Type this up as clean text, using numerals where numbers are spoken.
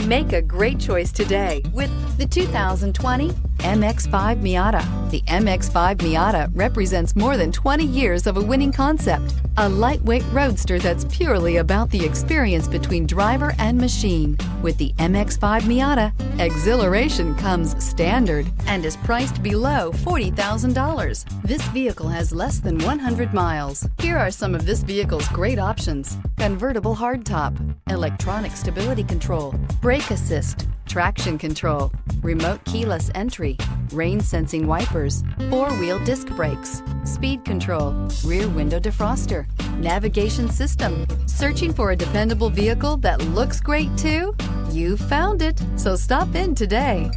Make a great choice today with the 2020 MX-5 Miata. The MX-5 Miata represents more than 20 years of a winning concept. A lightweight roadster that's purely about the experience between driver and machine. With the MX-5 Miata, exhilaration comes standard and is priced below $40,000. This vehicle has less than 100 miles. Here are some of this vehicle's great options: convertible hardtop, electronic stability control, brake assist, traction control, remote keyless entry, rain sensing wipers, four-wheel disc brakes, speed control, rear window defroster, navigation system. Searching for a dependable vehicle that looks great too? You found it, so stop in today.